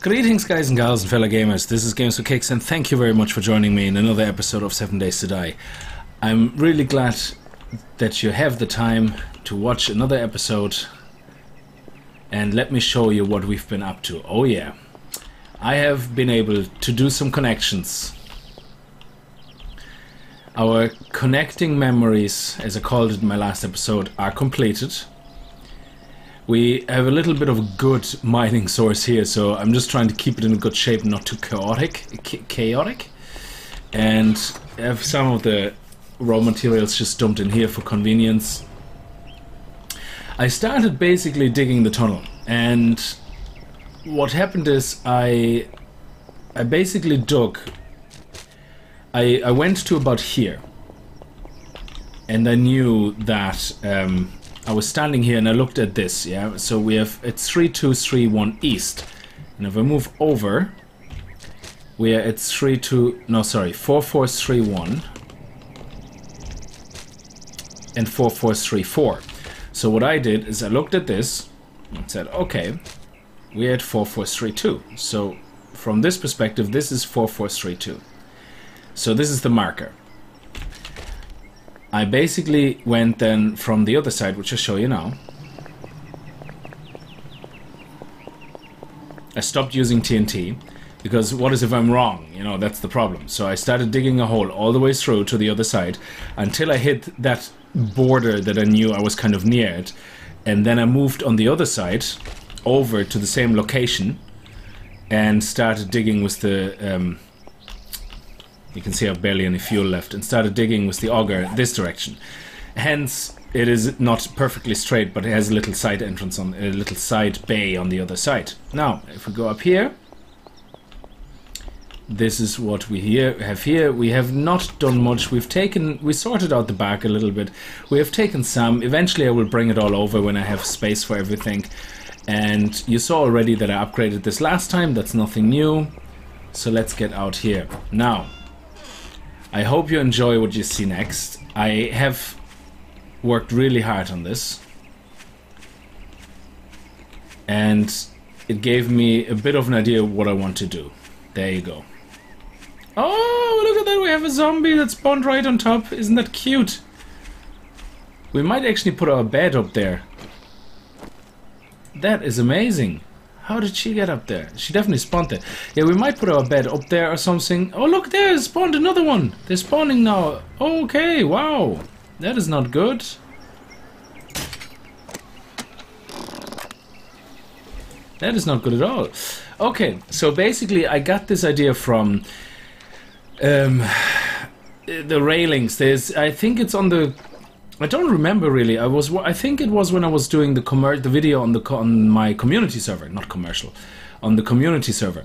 Greetings guys and gals and fellow gamers, this is Games for Kicks and thank you very much for joining me in another episode of 7 Days to Die. I'm really glad that you have the time to watch another episode and let me show you what we've been up to. Oh yeah, I have been able to do some connections. Our connecting memories, as I called it in my last episode, are completed. We have a little bit of a good mining source here, so I'm just trying to keep it in a good shape, not too chaotic. And have some of the raw materials just dumped in here for convenience. I started basically digging the tunnel, and what happened is I basically dug. I went to about here, and I knew that I was standing here and I looked at this, yeah, so we have, it's 3231 east, and if I move over, we are at 4431 and 4434. So what I did is I looked at this and said, okay, we're at 4432, so from this perspective, this is 4432. So this is the marker. I basically went then from the other side, which I'll show you now. I stopped using TNT, because what is if I'm wrong? You know, that's the problem. So I started digging a hole all the way through to the other side until I hit that border that I knew I was kind of near it. And then I moved on the other side over to the same location and started digging with the... you can see I have barely any fuel left, and started digging with the auger this direction. Hence, it is not perfectly straight, but it has a little side entrance on a little side bay on the other side. Now, if we go up here, this is what we have here. We have not done much. We sorted out the back a little bit. We have taken some. Eventually, I will bring it all over when I have space for everything. And you saw already that I upgraded this last time. That's nothing new. So let's get out here now. I hope you enjoy what you see next. I have worked really hard on this, and it gave me a bit of an idea of what I want to do. There you go. Oh, look at that, we have a zombie that spawned right on top. Isn't that cute? We might actually put our bed up there. That is amazing. How did she get up there? She definitely spawned there. Yeah, we might put our bed up there or something. Oh, look, there spawned another one. They're spawning now. Okay, wow. That is not good. That is not good at all. Okay, so basically I got this idea from the railings. I think it's on the... I don't remember really. I think it was when I was doing the video on my community server, not commercial, on the community server.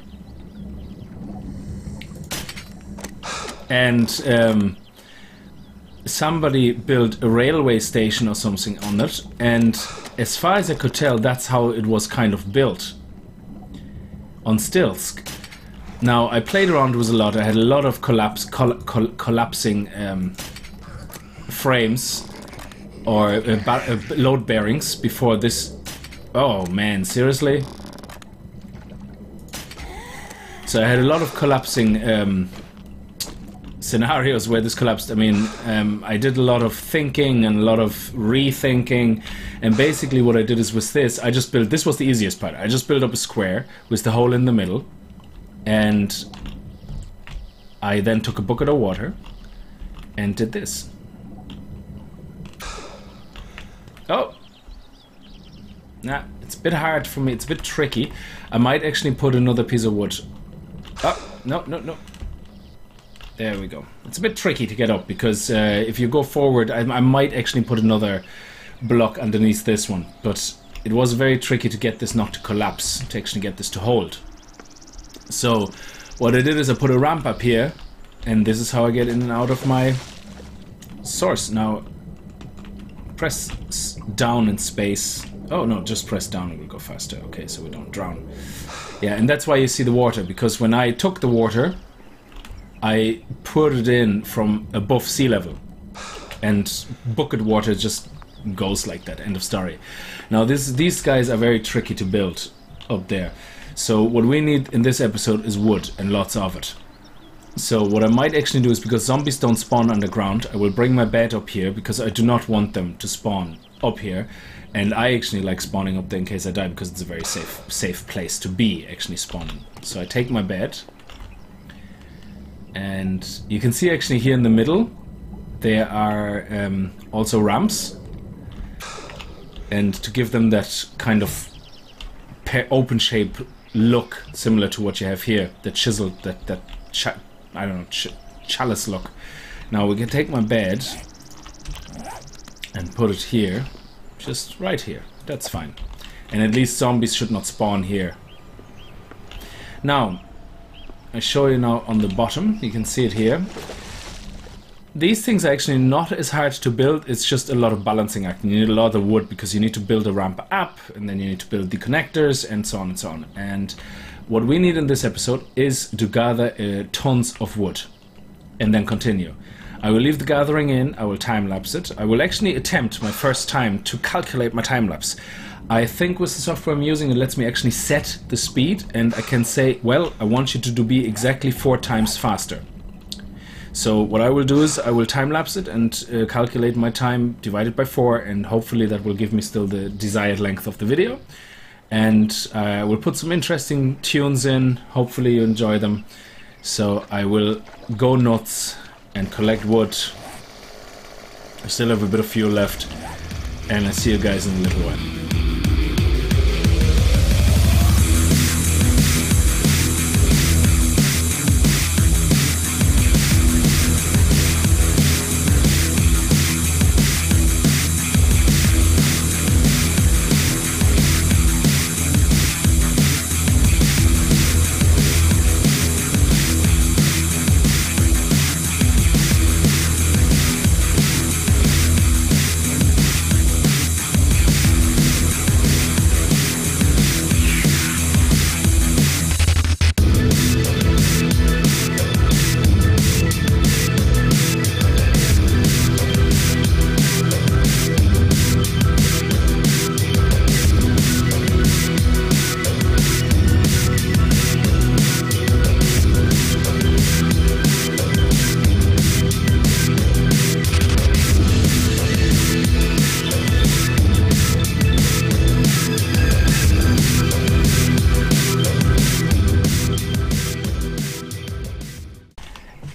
And somebody built a railway station or something on it, and as far as I could tell, that's how it was kind of built, on stilts. Now I played around with a lot. I had a lot of collapsing frames. Or load bearings before this. Oh man, seriously? So I had a lot of collapsing scenarios where this collapsed. I mean, I did a lot of thinking and a lot of rethinking, and basically what I did is with this, I just built, this was the easiest part, I just built up a square with the hole in the middle, and I then took a bucket of water and did this. Oh! Nah, it's a bit hard for me, it's a bit tricky. I might actually put another piece of wood. Oh, no. There we go. It's a bit tricky to get up, because if you go forward, I might actually put another block underneath this one. But it was very tricky to get this not to collapse, to actually get this to hold. So, what I did is I put a ramp up here, and this is how I get in and out of my source. Now, press down in space. Oh no, just press down and we'll go faster. Okay, so we don't drown. Yeah, and that's why you see the water, because when I took the water, I poured it in from above sea level, and bucket water just goes like that. End of story. Now these guys are very tricky to build up there. So what we need in this episode is wood, and lots of it. So what I might actually do is, because zombies don't spawn underground, I will bring my bed up here, because I do not want them to spawn up here. And I actually like spawning up there in case I die, because it's a very safe place to be actually spawning. So I take my bed, and you can see actually here in the middle there are also ramps, and to give them that kind of open shape look similar to what you have here, the chiseled, I don't know, chalice look. Now we can take my bed and put it here. Just right here. That's fine. And at least zombies should not spawn here. Now, I show you now on the bottom. You can see it here. These things are actually not as hard to build. It's just a lot of balancing act. You need a lot of wood because you need to build a ramp up, and then you need to build the connectors, and so on and so on. And what we need in this episode is to gather tons of wood and then continue. I will leave the gathering in, I will time-lapse it. I will actually attempt my first time to calculate my time-lapse. I think with the software I'm using, it lets me actually set the speed, and I can say, well, I want you to be exactly 4 times faster. So what I will do is I will time-lapse it and calculate my time divided by 4, and hopefully that will give me still the desired length of the video. And I will put some interesting tunes in, hopefully you enjoy them. So I will go nuts and collect wood. I still have a bit of fuel left, and I'll see you guys in a little while.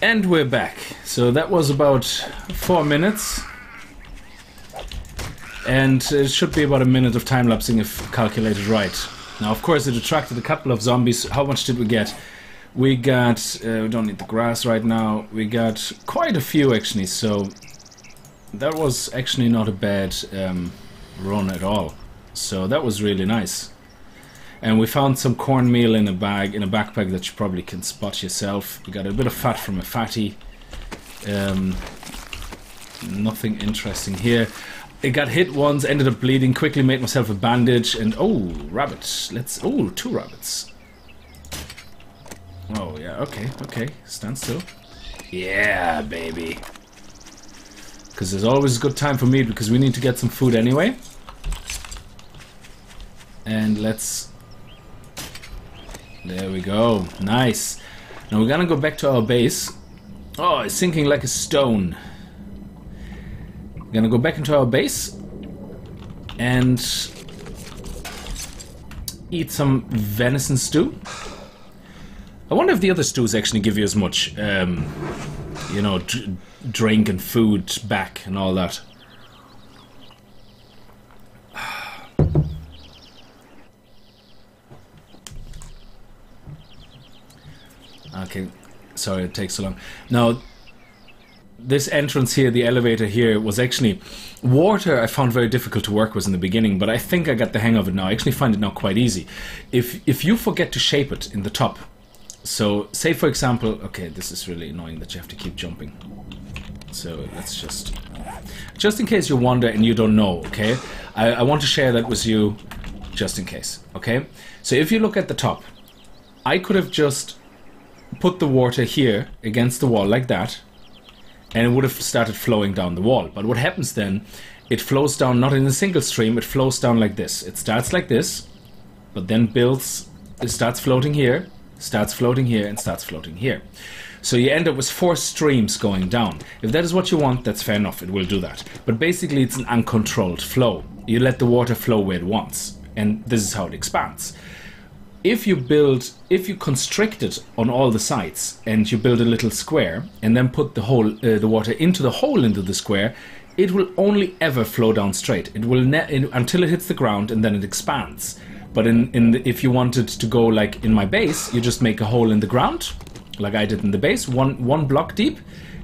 And we're back. So that was about 4 minutes. And it should be about a minute of time-lapsing if calculated right. Now, of course, it attracted a couple of zombies. How much did we get? We got... we don't need the grass right now. We got quite a few, actually. So that was actually not a bad run at all. So that was really nice. And we found some cornmeal in a bag, in a backpack that you probably can spot yourself. We got a bit of fat from a fatty. Nothing interesting here. It got hit once, ended up bleeding, quickly made myself a bandage, and oh, rabbit. Let's, oh, 2 rabbits. Oh, yeah, okay, okay. Stand still. Yeah, baby. Because there's always a good time for meat, because we need to get some food anyway. And let's... There we go. Nice. Now we're gonna go back to our base. Oh, it's sinking like a stone. We're gonna go back into our base and eat some venison stew. I wonder if the other stews actually give you as much, you know, drink and food back and all that. Okay, sorry it takes so long. Now, this entrance here, the elevator here, was actually... Water I found very difficult to work with in the beginning, but I think I got the hang of it now. I actually find it now quite easy. If you forget to shape it in the top, so say for example... Okay, this is really annoying that you have to keep jumping. So let's just in case you wonder and you don't know, okay? I want to share that with you just in case, okay? So if you look at the top, I could have just put the water here against the wall like that, and it would have started flowing down the wall. But what happens then, it flows down not in a single stream, it flows down like this. It starts like this, but then builds it starts floating here, starts floating here, and starts floating here. So you end up with 4 streams going down. If that is what you want, that's fair enough, it will do that. But basically it's an uncontrolled flow. You let the water flow where it wants, and this is how it expands. If you constrict it on all the sides, and you build a little square, and then put the water into the hole into the square, it will only ever flow down straight. It will until it hits the ground, and then it expands. But if you wanted to go like in my base, you just make a hole in the ground, like I did in the base, one block deep,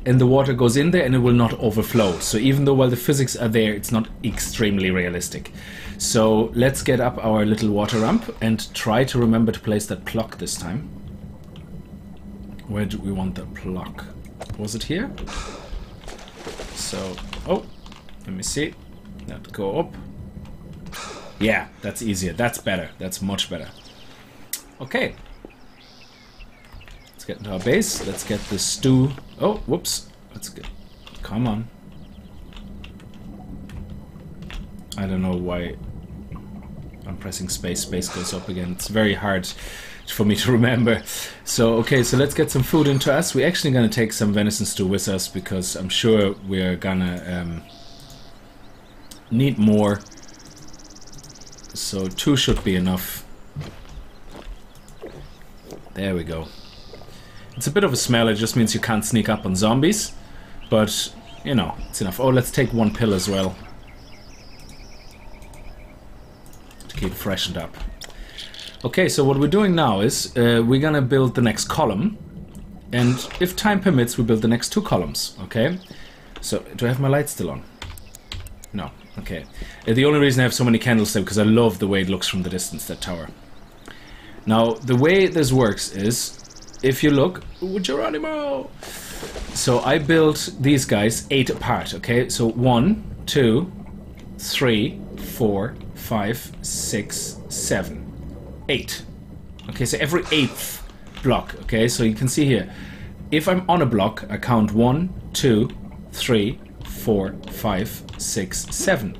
and the water goes in there and it will not overflow. So even though while the physics are there, it's not extremely realistic. So let's get up our little water ramp and try to remember to place that block this time. Where do we want that block? Was it here? So, oh, let me see. That go up. Yeah, that's easier. That's better. That's much better. Okay. Let's get into our base. Let's get the stew. Oh, whoops. Let's get. Come on. I don't know why I'm pressing space. Space goes up again. It's very hard for me to remember. So, okay, so let's get some food into us. We're actually going to take some venison stew with us because I'm sure we're gonna need more. So 2 should be enough. There we go. It's a bit of a smell, it just means you can't sneak up on zombies. But, you know, it's enough. Oh, let's take 1 pill as well. To keep it freshened up. Okay, so what we're doing now is we're gonna build the next column. And if time permits, we build the next 2 columns, okay? So, do I have my light still on? No. Okay. The only reason I have so many candles there because I love the way it looks from the distance, that tower. Now, the way this works is, if you look, Geronimo! So I built these guys 8 apart, okay? So 1, 2, 3, 4, 5, 6, 7, 8. Okay, so every 8th block, okay? So you can see here, if I'm on a block, I count 1, 2, 3, 4, 5, 6, 7.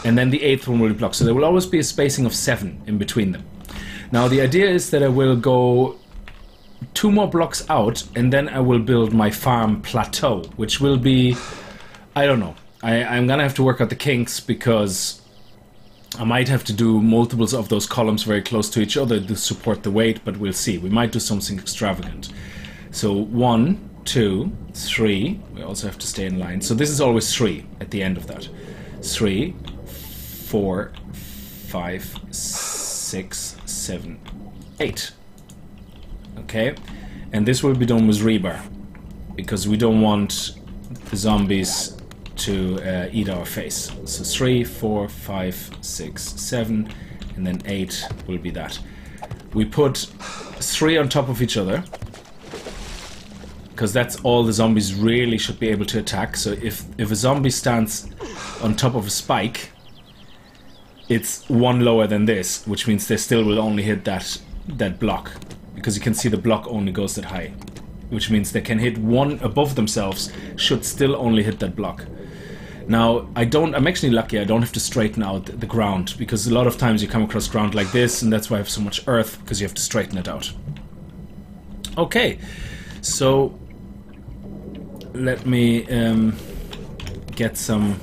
And then the 8th one will be blocked. So there will always be a spacing of 7 in between them. Now the idea is that I will go 2 more blocks out and then I will build my farm plateau, which will be, I don't know. I'm gonna have to work out the kinks because I might have to do multiples of those columns very close to each other to support the weight, but we'll see. We might do something extravagant. So 1, 2, 3. We also have to stay in line. So this is always 3 at the end of that. 3, 4, 5, 6, 7, 8. Okay, and this will be done with rebar because we don't want the zombies to eat our face. So 3, 4, 5, 6, 7, and then 8 will be that. We put 3 on top of each other because that's all the zombies really should be able to attack. So if a zombie stands on top of a spike, it's 1 lower than this, which means they still will only hit that block, because you can see the block only goes that high, which means they can hit 1 above themselves, should still only hit that block. Now, I'm actually lucky I don't have to straighten out the ground, because a lot of times you come across ground like this, and that's why I have so much earth, because you have to straighten it out. Okay, so let me get some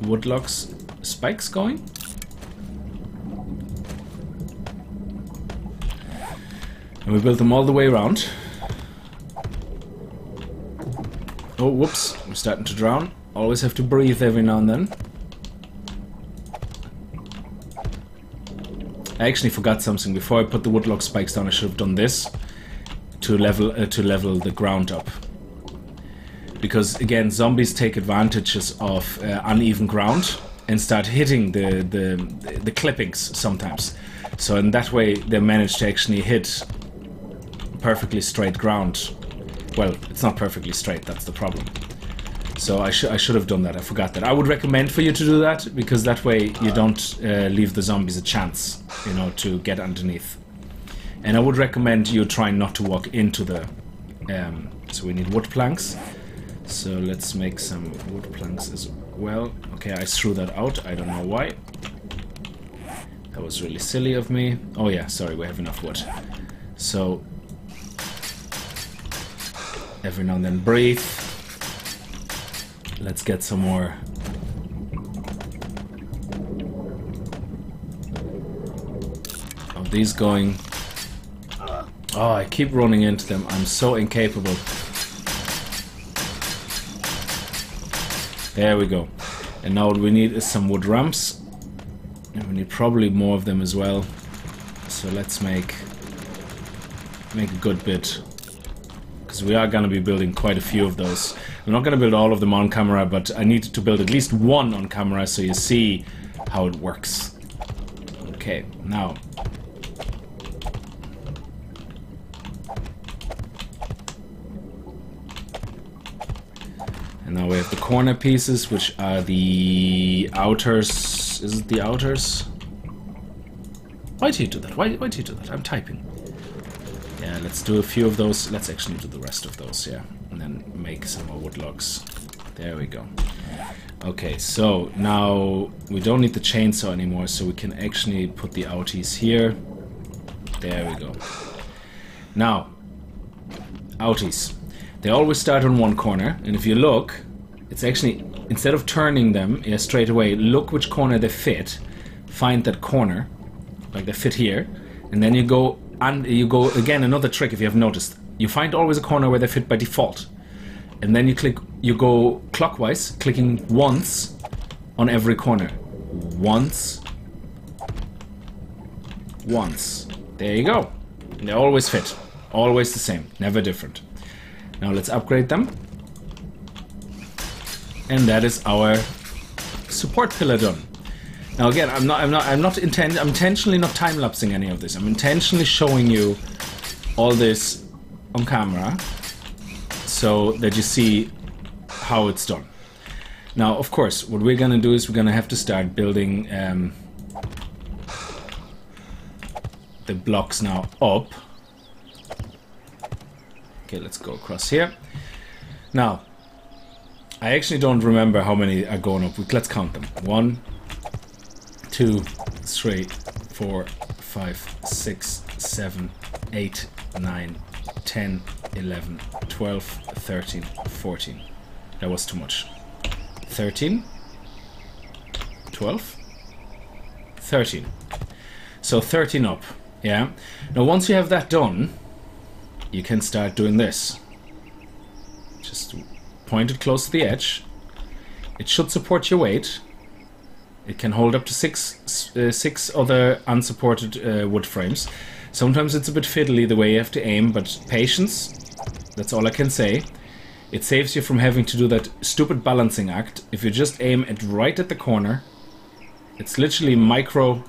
woodlogs spikes going. And we built them all the way around. Oh, whoops, I'm starting to drown. Always have to breathe every now and then. I actually forgot something. Before I put the woodlog spikes down, I should have done this to level the ground up. Because again, zombies take advantages of uneven ground and start hitting the clippings sometimes. So in that way, they manage to actually hit perfectly straight ground. Well, it's not perfectly straight, that's the problem. So I should have done that, I forgot that. I would recommend for you to do that, because that way you don't leave the zombies a chance, you know, to get underneath. And I would recommend you try not to walk into the... so we need wood planks. So let's make some wood planks as well. Okay, I threw that out, I don't know why. That was really silly of me. Oh yeah, sorry, we have enough wood. So, every now and then breathe. Let's get some more. Of these going. Oh, I keep running into them. I'm so incapable. There we go. And now what we need is some wood ramps. And we need probably more of them as well. So let's make a good bit. Because we are going to be building quite a few of those. I'm not going to build all of them on camera, but I need to build at least one on camera so you see how it works. Okay, now. And now we have the corner pieces, which are the outers. Is it the outers? Why do you do that? Why do you do that? I'm typing. Yeah, let's do a few of those. Let's actually do the rest of those, yeah. And then make some more wood logs. There we go. Okay, so now we don't need the chainsaw anymore, so we can actually put the outies here. There we go. Now, outies. They always start on one corner, and if you look, it's actually, instead of turning them straight away, look which corner they fit, find that corner, like they fit here, and then you go, and you go, again, another trick if you have noticed, you find always a corner where they fit by default, and then you go clockwise, clicking once on every corner. Once. There you go. And they always fit. Always the same, never different. Now let's upgrade them. And that is our support pillar done. Now again, I'm intentionally not time-lapsing any of this. I'm intentionally showing you all this on camera so that you see how it's done. Now, of course, what we're gonna do is we're gonna have to start building the blocks now up. Okay, let's go across here. Now, I actually don't remember how many are going up. Let's count them. 1, 2, 3, 4, 5, 6, 7, 8, 9, 10, 11, 12, 13, 14. That was too much. 13, 12, 13. So 13 up, yeah? Now once you have that done, you can start doing this. Just point it close to the edge. It should support your weight. It can hold up to six other unsupported wood frames. Sometimes it's a bit fiddly the way you have to aim, but patience, that's all I can say. It saves you from having to do that stupid balancing act. If you just aim it right at the corner, it's literally micro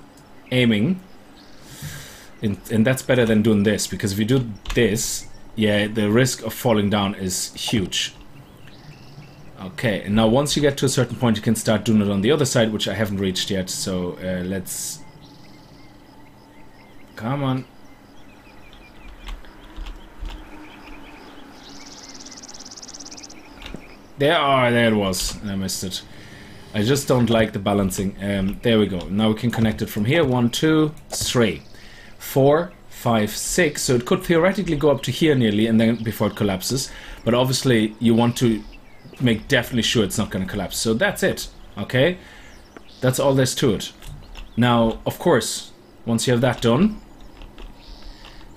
aiming. And that's better than doing this, because if you do this, yeah, the risk of falling down is huge. Okay, and now once you get to a certain point, you can start doing it on the other side, which I haven't reached yet, so let's... Come on. There it was. I missed it. I just don't like the balancing. There we go. Now we can connect it from here. 1, 2, 3, 4, 5, 6. So it could theoretically go up to here nearly, and then before it collapses. But obviously you want to make definitely sure it's not going to collapse. So that's it. Okay? That's all there's to it. Now, of course, once you have that done,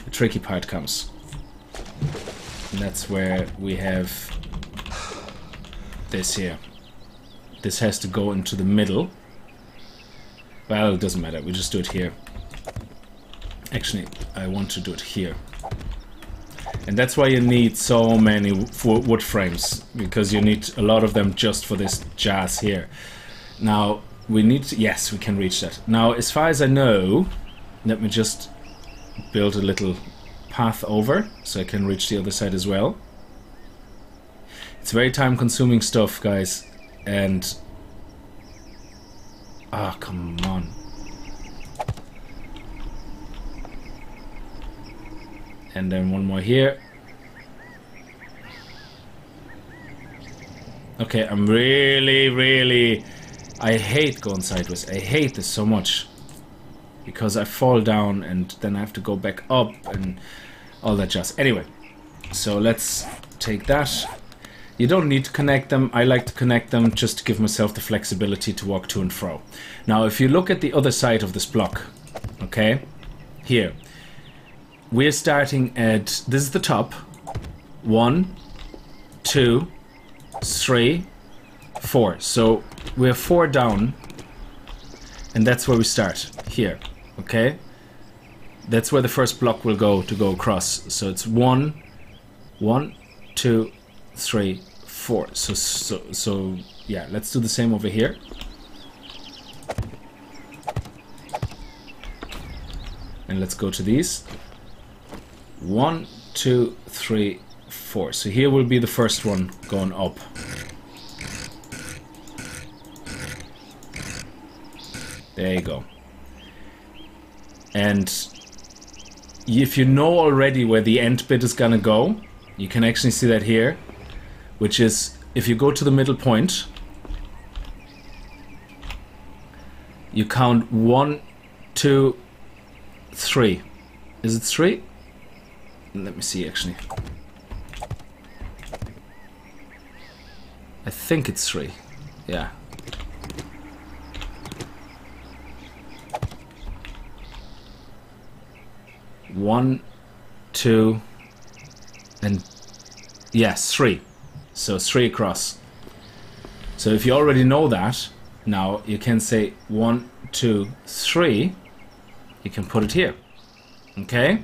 the tricky part comes. And that's where we have this here. This has to go into the middle. Well, it doesn't matter. We just do it here. Actually, I want to do it here. And that's why you need so many wood frames, because you need a lot of them just for this jazz here. Now, we need to... Yes, we can reach that. Now, as far as I know, let me just build a little path over so I can reach the other side as well. It's very time-consuming stuff, guys. And... Ah, come on. And then one more here. Okay, I'm really... I hate going sideways. I hate this so much. because I fall down and then I have to go back up and all that jazz. Anyway, so let's take that. You don't need to connect them. I like to connect them just to give myself the flexibility to walk to and fro. Now, if you look at the other side of this block, okay, here, we're starting at, this is the top, 1, 2, 3, 4. So we're 4 down, and that's where we start, here, okay? That's where the first block will go to go across. So it's 1, 2, 3, 4. So yeah, let's do the same over here. And let's go to these. 1, 2, 3, 4. So here will be the first one going up. There you go. And if you know already where the end bit is gonna go, you can actually see that here, which is if you go to the middle point, you count 1, 2, 3. Is it 3? Let me see actually. I think it's 3. Yeah. One, 2, and yes, 3. So 3 across. So if you already know that, now you can say 1, 2, 3. You can put it here. Okay?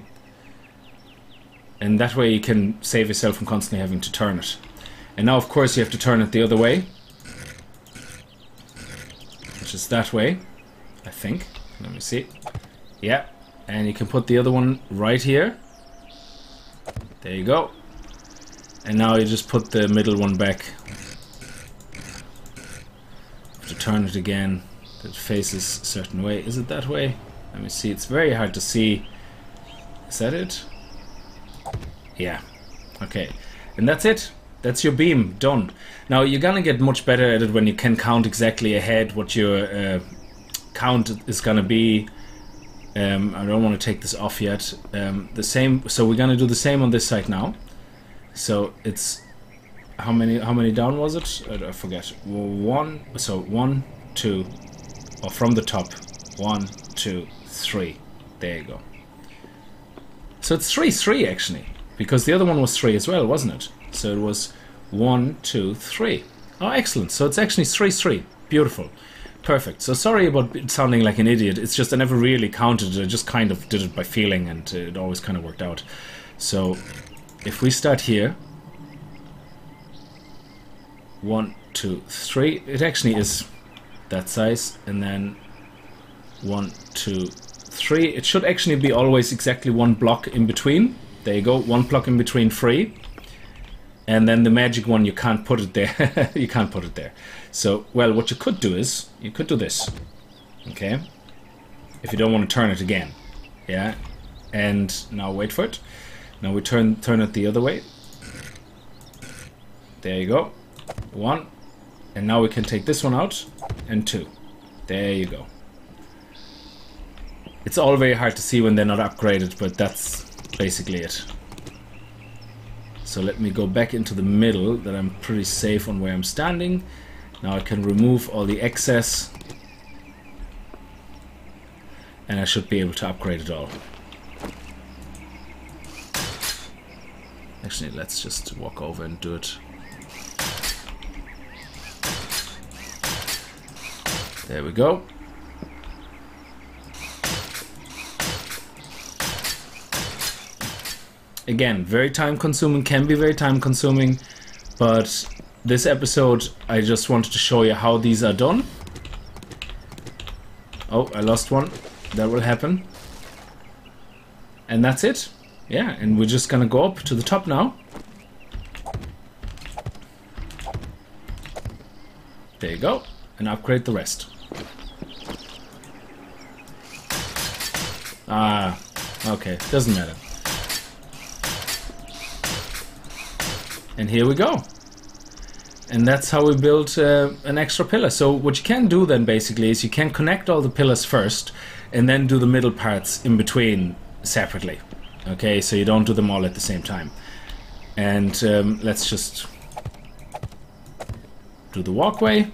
And that way you can save yourself from constantly having to turn it. And now of course you have to turn it the other way, which is that way, I think. Let me see. Yeah. And you can put the other one right here. There you go. And now you just put the middle one back. Have to turn it again. It faces a certain way. Is it that way? Let me see. It's very hard to see. Is that it? Yeah. Okay. And that's it. That's your beam. Done. Now you're gonna get much better at it when you can count exactly ahead what your count is gonna be. I don't want to take this off yet. The same. So we're gonna do the same on this side now. So it's how many down was it? I forget. 1. So 1, 2, or from the top. 1, 2, 3. There you go. So it's 3, 3 actually, because the other one was 3 as well, wasn't it? So it was 1, 2, 3. Oh, excellent. So it's actually 3, 3. Beautiful. Perfect. So sorry about it sounding like an idiot. It's just I never really counted it. I just kind of did it by feeling, and it always kind of worked out. So if we start here, 1, 2, 3. It actually is that size, and then 1, 2, 3. It should actually be always exactly 1 block in between. There you go. 1 block in between 3. And then the magic one, you can't put it there. You can't put it there. So, well, what you could do is, you could do this. Okay? If you don't want to turn it again. Yeah? And now wait for it. Now we turn it the other way. There you go. 1. And now we can take this one out. And 2. There you go. It's all very hard to see when they're not upgraded, but that's basically it. So let me go back into the middle, that I'm pretty safe on where I'm standing. Now I can remove all the excess, and I should be able to upgrade it all. Actually, let's just walk over and do it. There we go. Again, very time consuming, can be very time consuming, but this episode I just wanted to show you how these are done. Oh, I lost one. That will happen. And that's it. Yeah, and we're just gonna go up to the top now. There you go. And upgrade the rest. Ah, okay, doesn't matter. And here we go. And that's how we build an extra pillar. So what you can do then basically is you can connect all the pillars first, and then do the middle parts in between separately. Okay, so you don't do them all at the same time. And let's just do the walkway,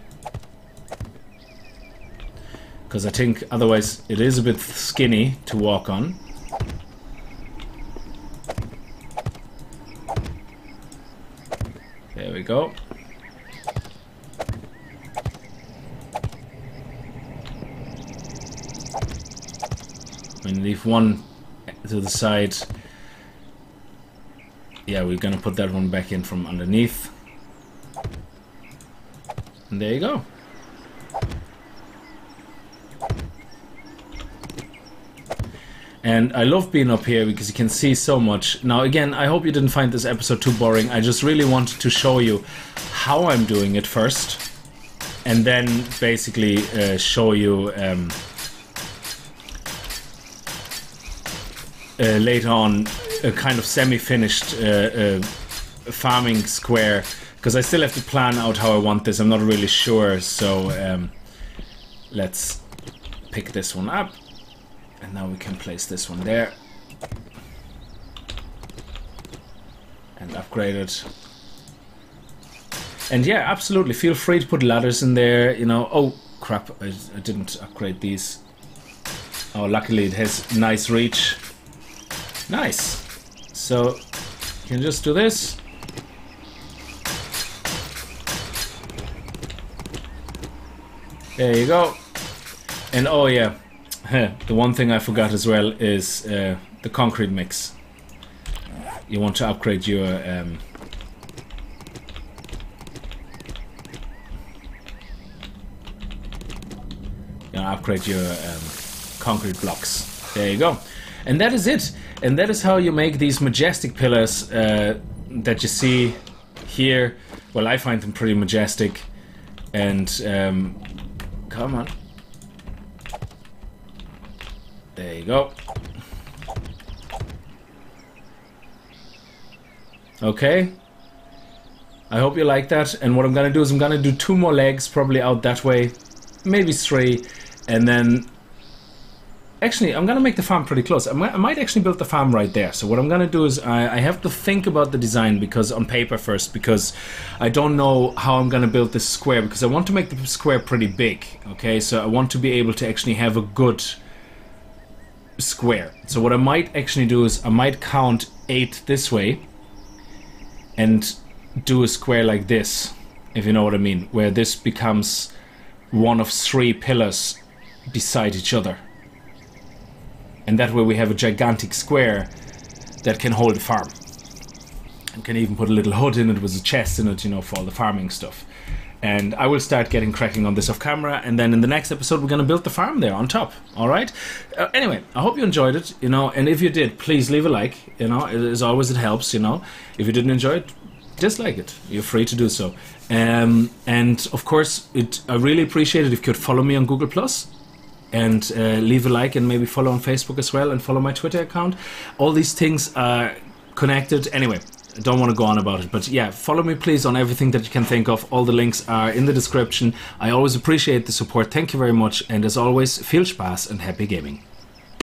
because I think otherwise it is a bit skinny to walk on. There we go. And leave one to the side. Yeah, we're gonna put that one back in from underneath. And there you go. And I love being up here because you can see so much. Now again, I hope you didn't find this episode too boring. I just really wanted to show you how I'm doing it first, and then basically show you later on a kind of semi-finished farming square, because I still have to plan out how I want this. I'm not really sure, so let's pick this one up, and now we can place this one there and upgrade it. And yeah, absolutely, feel free to put ladders in there, you know. Oh crap, I didn't upgrade these. Oh, luckily it has nice reach. Nice. So you can just do this. There you go. And oh yeah, the one thing I forgot as well is the concrete mix. You want to upgrade your concrete blocks. There you go. And that is it. And that is how you make these majestic pillars that you see here. Well, I find them pretty majestic. And come on. There you go. Okay. I hope you like that. And what I'm gonna do is I'm gonna do 2 more legs, probably out that way. Maybe 3. And then actually, I'm gonna make the farm pretty close. I might actually build the farm right there. So what I'm gonna do is I have to think about the design, because on paper first, because I don't know how I'm gonna build this square, because I want to make the square pretty big. Okay, so I want to be able to actually have a good square. So what I might actually do is I might count 8 this way and do a square like this, if you know what I mean, where this becomes one of 3 pillars beside each other. And that way we have a gigantic square that can hold a farm. You can even put a little hut in it with a chest in it, you know, for all the farming stuff. And I will start getting cracking on this off camera, and then in the next episode we're going to build the farm there on top. Alright? Anyway, I hope you enjoyed it, you know, and if you did, please leave a like, you know, as always it helps, you know. If you didn't enjoy it, dislike it. You're free to do so. And of course, I really appreciate it if you could follow me on Google+. And leave a like, and maybe follow on Facebook as well, and follow my Twitter account. All these things are connected. Anyway, I don't want to go on about it, but yeah, follow me please on everything that you can think of. All the links are in the description. I always appreciate the support. Thank you very much, and as always, viel Spaß and happy gaming.